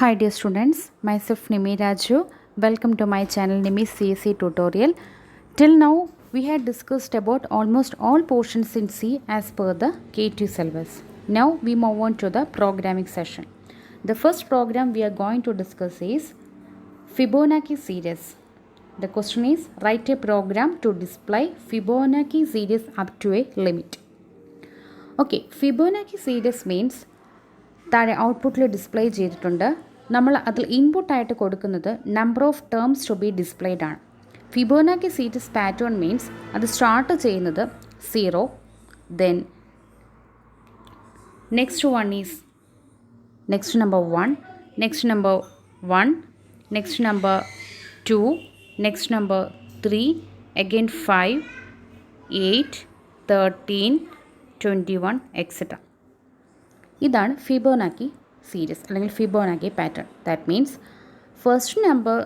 Hi dear students, myself Nimi Raju. Welcome to my channel Nimi's CSC tutorial. Till now we had discussed about almost all portions in C as per the K2 syllabus. Now we move on to the programming session. The first program we are going to discuss is Fibonacci series. The question is write a program to display Fibonacci series up to a limit. Okay, Fibonacci series means താഴെ ഔട്ട്പുട്ടിൽ display ചെയ്തിട്ടുണ്ട്. നമ്മൾ അതിൽ ഇൻപുട്ടായിട്ട് കൊടുക്കുന്നത് number of terms to be displayed ആണ്. Fibonacci series pattern means അത് start ചെയ്യുന്നത് 0, then next one is next number 1, next number 1, next number 2, next number 3, again 5, 8, 13, 21 etcetera. ഇതാണ് ഫിബോനാക്കി സീരീസ് അല്ലെങ്കിൽ Fibonacci pattern. That means first number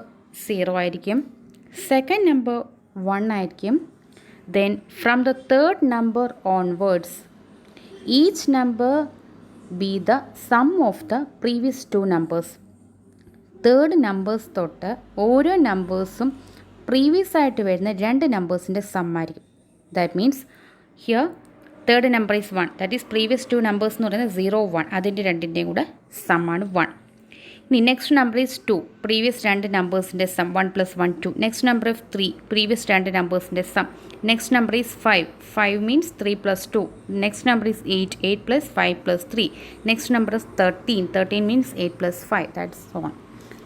0 ആയിരിക്കും, second number 1 ആയിരിക്കും, then from the third number onwards each number be the sum of the previous 2 numbers. Third numbers തൊട്ട് ഓരോ നമ്പേഴ്സും previous ആയിട്ട് വരുന്ന 2 നമ്പേഴ്സിൻ്റെ some ആയിരിക്കും. That means here third number is 1, that is previous 2 numbers എന്ന് പറയുന്നത് 0, 1, അതിൻ്റെ രണ്ടിൻ്റെയും കൂടെ സമ്മാണ് 1. ഇനി നെക്സ്റ്റ് നമ്പർ ഈസ് 2, പ്രീവിയസ് 2 നമ്പേഴ്സിൻ്റെ sum 1 + 1 2. Next number of 3, previous 2 നമ്പേഴ്സിൻ്റെ sum. Next number is 5, 5 means 3 + 2. Next number is 8, 8 + 5 + 3. Next number is 13, 13 means 8 + 5, that's on.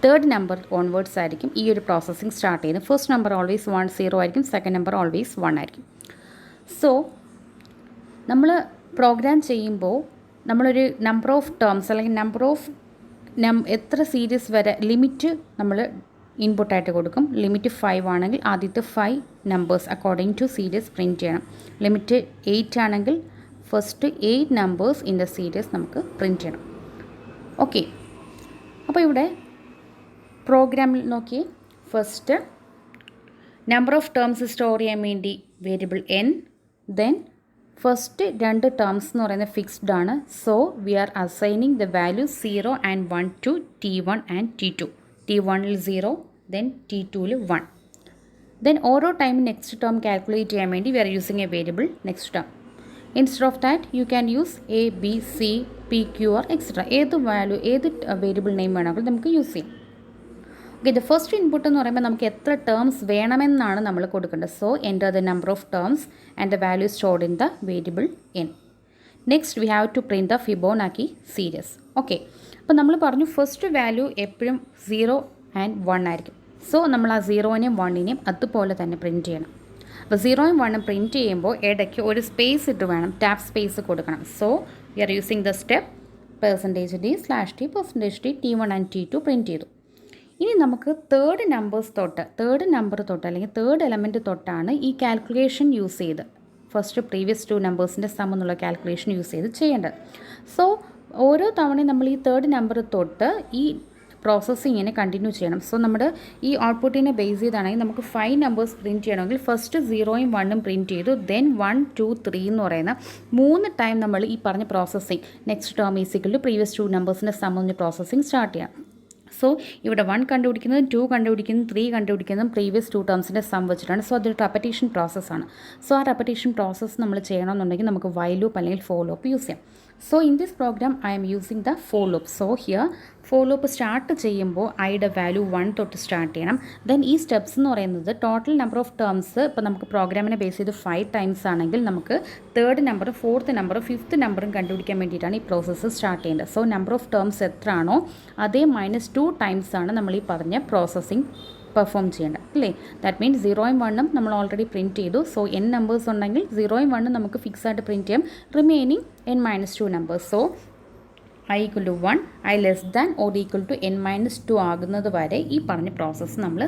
Third number onwards ആയിരിക്കും ഈ ഒരു പ്രോസസ്സിങ് സ്റ്റാർട്ട് ചെയ്യുന്നത്. ഫസ്റ്റ് നമ്പർ ഓൾവേസ് 1, 0 ആയിരിക്കും, second number always 1 ആയിരിക്കും. So നമ്മൾ program ചെയ്യുമ്പോൾ നമ്മളൊരു നമ്പർ ഓഫ് ടേംസ് അല്ലെങ്കിൽ നമ്പർ ഓഫ് എത്ര സീരീസ് വരെ ലിമിറ്റ് നമ്മൾ ഇൻപുട്ടായിട്ട് കൊടുക്കും. ലിമിറ്റ് 5 ആണെങ്കിൽ ആദ്യത്തെ 5 numbers according to series print ചെയ്യണം. ലിമിറ്റ് 8 ആണെങ്കിൽ first 8 numbers in the series നമുക്ക് പ്രിൻറ്റ് ചെയ്യണം. ഓക്കെ, അപ്പോൾ ഇവിടെ പ്രോഗ്രാമിൽ നോക്കി first number of terms store ചെയ്യാൻ വേണ്ടി variable n, then first 2 terms എന്ന് പറയുന്നത് ഫിക്സ്ഡ് ആണ്. So we are assigning the value 0 and 1 to T1 and T2. T1ൽ 0, ദെൻ T2ൽ 1. ദെൻ ഓരോ ടൈം നെക്സ്റ്റ് ടേം കാൽക്കുലേറ്റ് ചെയ്യാൻ വേണ്ടി we are using a variable next term. Instead of that you can use A, B, C, P, Q or etcetera. ഏത് value ഏത് variable name വേണമെങ്കിലും നമുക്ക് use ചെയ്യാം. ഓക്കെ, ദ ഫസ്റ്റ് ഇൻപുട്ട് എന്ന് പറയുമ്പോൾ നമുക്ക് എത്ര ടേംസ് വേണമെന്നാണ് നമ്മൾ കൊടുക്കേണ്ടത്. So enter the number of terms and the value stored in the variable n. Next we have to print the Fibonacci series. Okay, അപ്പോൾ നമ്മൾ പറഞ്ഞു ഫസ്റ്റ് വാല്യൂ എപ്പോഴും 0 and 1 ആയിരിക്കും. സോ നമ്മൾ ആ 0നെയും 1നെയും അതുപോലെ തന്നെ പ്രിൻറ്റ് ചെയ്യണം. അപ്പോൾ 0യും 1ഉം പ്രിൻറ്റ് ചെയ്യുമ്പോൾ ഇടയ്ക്ക് ഒരു സ്പേസ് ഇട്ട് വേണം, ടാപ്പ് സ്പേസ് കൊടുക്കണം. So we are using the step %d/t %t T1 and T2 print ചെയ്തു. ഇനി നമുക്ക് തേർഡ് നമ്പർ തൊട്ട് അല്ലെങ്കിൽ തേർഡ് എലമെൻറ്റ് തൊട്ടാണ് ഈ കാൽക്കുലേഷൻ യൂസ് ചെയ്ത് ഫസ്റ്റ് പ്രീവിയസ് 2 നമ്പേഴ്സിൻ്റെ സം എന്നുള്ള കാൽക്കുലേഷൻ യൂസ് ചെയ്ത് ചെയ്യേണ്ടത്. സോ ഓരോ തവണയും നമ്മൾ ഈ തേർഡ് നമ്പർ തൊട്ട് ഈ പ്രോസസ്സിങ്ങിനെ കണ്ടിന്യൂ ചെയ്യണം. സോ നമ്മുടെ ഈ ഔട്ട്പുട്ടിനെ ബേസ് ചെയ്താണെങ്കിൽ നമുക്ക് 5 നമ്പേഴ്സ് പ്രിൻറ്റ് ചെയ്യണമെങ്കിൽ ഫസ്റ്റ് 0യും 1ഉം പ്രിൻറ്റ് ചെയ്തു, ദെൻ 1, 2, 3 എന്ന് പറയുന്ന 3 ടൈം നമ്മൾ ഈ പറഞ്ഞ processing next term is equal to previous 2 നമ്പേഴ്സിൻ്റെ സം എന്ന് പ്രോസസ്സിങ് സ്റ്റാർട്ട് ചെയ്യാം. സോ ഇവിടെ 1 കണ്ടുപിടിക്കുന്നതും 2 കണ്ടുപിടിക്കുന്നതും 3 കണ്ടുപിടിക്കുന്നതും പ്രീവിയസ് 2 ടേംസിൻ്റെ സം വെച്ചിട്ടാണ്. സോ അതൊരു റെപ്പറ്റീഷൻ പ്രോസസ്സാണ്. സോ ആ റെപ്പറ്റീഷൻ പ്രോസസ്സ് നമ്മൾ ചെയ്യണമെന്നുണ്ടെങ്കിൽ നമുക്ക് വൈൽ ലൂപ്പ് അല്ലെങ്കിൽ ഫോർ ലൂപ്പ് യൂസ് ചെയ്യാം. So in this program I am using the for loop. So here for loop start ചെയ്യുമ്പോൾ ഐയുടെ വാല്യൂ 1 തൊട്ട് സ്റ്റാർട്ട് ചെയ്യണം. ദെൻ ഈ സ്റ്റെപ്സ് എന്ന് പറയുന്നത് ടോട്ടൽ നമ്പർ ഓഫ് ടേംസ് ഇപ്പോൾ നമുക്ക് പ്രോഗ്രാമിനെ ബേസ് ചെയ്ത് 5 ടൈംസ് ആണെങ്കിൽ നമുക്ക് തേർഡ് നമ്പറും ഫോർത്ത് നമ്പറും ഫിഫ്ത്ത് നമ്പറും കണ്ടുപിടിക്കാൻ വേണ്ടിയിട്ടാണ് ഈ പ്രോസസ്സ് സ്റ്റാർട്ട് ചെയ്യേണ്ടത്. സോ നമ്പർ ഓഫ് ടേംസ് എത്ര ആണോ അതേ -2 ടൈംസ് ആണ് നമ്മൾ ഈ പറഞ്ഞ പ്രോസസ്സിങ് പെർഫോം ചെയ്യേണ്ടത്, അല്ലേ? ദാറ്റ് മീൻസ് 0യും 1ഉം നമ്മൾ ഓൾറെഡി പ്രിൻറ്റ് ചെയ്തു. സോ n നമ്പേഴ്സ് ഉണ്ടെങ്കിൽ 0യും 1ഉം നമുക്ക് ഫിക്സ് ആയിട്ട് പ്രിൻറ്റ് ചെയ്യാം. Remaining n-2 numbers. So i = 1, i <= n-2 ആകുന്നത് വരെ ഈ പറഞ്ഞ പ്രോസസ്സ് നമ്മൾ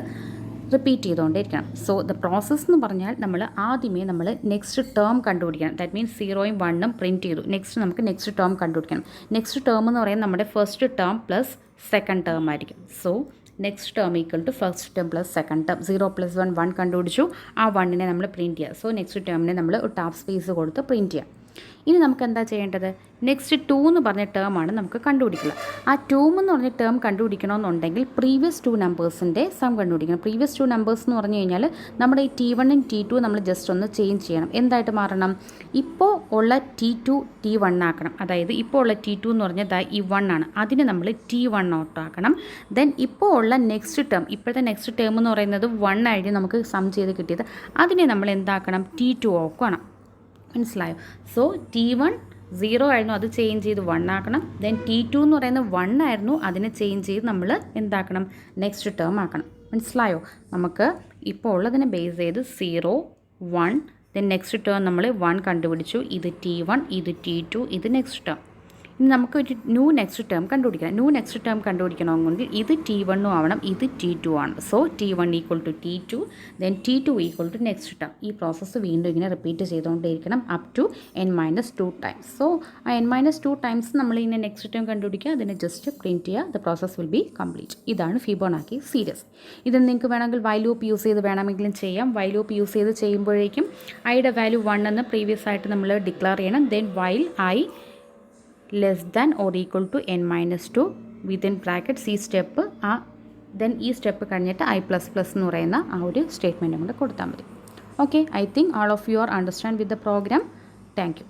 റിപ്പീറ്റ് ചെയ്തുകൊണ്ടിരിക്കണം. സോ ദ പ്രോസസ്സ് എന്ന് പറഞ്ഞാൽ നമ്മൾ ആദ്യമേ നെക്സ്റ്റ് ടേം കണ്ടുപിടിക്കണം. ദാറ്റ് മീൻസ് 0യും 1ഉം പ്രിൻറ്റ് ചെയ്തു, നെക്സ്റ്റ് നമുക്ക് നെക്സ്റ്റ് ടേം കണ്ടുപിടിക്കണം. നെക്സ്റ്റ് ടേം എന്ന് പറയുന്നത് നമ്മുടെ first term plus second term ആയിരിക്കും. So next term = first term plus second term. 0 + 1 1 കണ്ടുപിടിച്ചു, ആ 1നെ നമ്മൾ പ്രിൻറ്റ് ചെയ്യുക. സോ നെക്സ്റ്റ് ടേമിനെ നമ്മൾ ടാപ്പ് സ്പേസ് കൊടുത്ത് പ്രിൻറ്റ് ചെയ്യാം. ഇനി നമുക്ക് എന്താ ചെയ്യേണ്ടത്? നെക്സ്റ്റ് 2 എന്ന് പറഞ്ഞ ടേമാണ് നമുക്ക് കണ്ടുപിടിക്കുക. ആ 2 എന്ന് പറഞ്ഞ ടേം കണ്ടുപിടിക്കണമെന്നുണ്ടെങ്കിൽ പ്രീവിയസ് 2 നമ്പേഴ്സിൻ്റെ സം കണ്ടുപിടിക്കണം. പ്രീവിയസ് 2 നമ്പേഴ്സ് എന്ന് പറഞ്ഞു കഴിഞ്ഞാൽ നമ്മുടെ ഈ T1 T2 നമ്മൾ ജസ്റ്റ് ഒന്ന് ചേഞ്ച് ചെയ്യണം. എന്തായിട്ട് മാറണം? ഇപ്പോൾ ഉള്ള T2 T1 ആക്കണം. അതായത് ഇപ്പോൾ ഉള്ള T2 എന്ന് പറഞ്ഞാൽ ഈ 1 ആണ്. അതിന് നമ്മൾ T1 ആക്കണം. ദെൻ ഇപ്പോൾ ഉള്ള നെക്സ്റ്റ് ടേം, ഇപ്പോഴത്തെ നെക്സ്റ്റ് ടേം എന്ന് പറയുന്നത് 1 ആയിട്ട് നമുക്ക് സം ചെയ്ത് കിട്ടിയത്, അതിനെ നമ്മൾ എന്താക്കണം? T2 ആക്കണം. മനസ്സിലായോ? സോ T1 0 ആയിരുന്നു, അത് ചേഞ്ച് ചെയ്ത് 1 ആക്കണം. ദെൻ T2 എന്ന് പറയുന്നത് 1 ആയിരുന്നു, അതിനെ ചേഞ്ച് ചെയ്ത് നമ്മൾ എന്താക്കണം? നെക്സ്റ്റ് ടേം ആക്കണം. മനസ്സിലായോ? നമുക്ക് ഇപ്പോൾ ഉള്ളതിനെ ബേസ് ചെയ്ത് 0 1 ദെൻ നെക്സ്റ്റ് ടേം നമ്മൾ 1 കണ്ടുപിടിച്ചു. ഇത് T1, ഇത് T2, ഇത് നെക്സ്റ്റ് ടേം. ഇനി നമുക്ക് ഒരു ന്യൂ നെക്സ്റ്റ് ടേം കണ്ടുപിടിക്കണം. ന്യൂ നെക്സ്റ്റ് ടേം കണ്ടുപിടിക്കണമെങ്കിൽ ഇത് T1 ആവണം, ഇത് T2 ആണ്. So T1 equal to T2, then T2 equal to next term. ഈ പ്രോസസ്സ് വീണ്ടും ഇങ്ങനെ റിപ്പീറ്റ് ചെയ്തുകൊണ്ടേയിരിക്കണം up to n-2 times. So ആ n-2 ടൈംസ് നമ്മൾ ഇങ്ങനെ നെക്സ്റ്റ് ടേം കണ്ടുപിടിക്കുക, അതിനെ ജസ്റ്റ് പ്രിൻറ്റ് ചെയ്യുക. The process will be complete. ഇതാണ് ഫിബോനാക്കി സീരീസ്. ഇത് നിങ്ങൾക്ക് വേണമെങ്കിൽ വൈൽ ലൂപ്പ് യൂസ് ചെയ്ത് വേണമെങ്കിലും ചെയ്യാം. വൈൽ ലൂപ്പ് യൂസ് ചെയ്ത് ചെയ്യുമ്പോഴേക്കും ഐയുടെ വാല്യൂ 1 എന്ന് പ്രീവിയസ് ആയിട്ട് നമ്മൾ ഡിക്ലെയർ ചെയ്യണം. Then while i less than or equal to n-2 within brackets ഈ സ്റ്റെപ്പ് ദെൻ ഈ സ്റ്റെപ്പ് കഴിഞ്ഞിട്ട് i++ എന്ന് പറയുന്ന ആ ഒരു സ്റ്റേറ്റ്മെൻറ്റും കൂടെ കൊടുത്താൽ മതി. Okay, I think all of you are understand with the program. Thank U.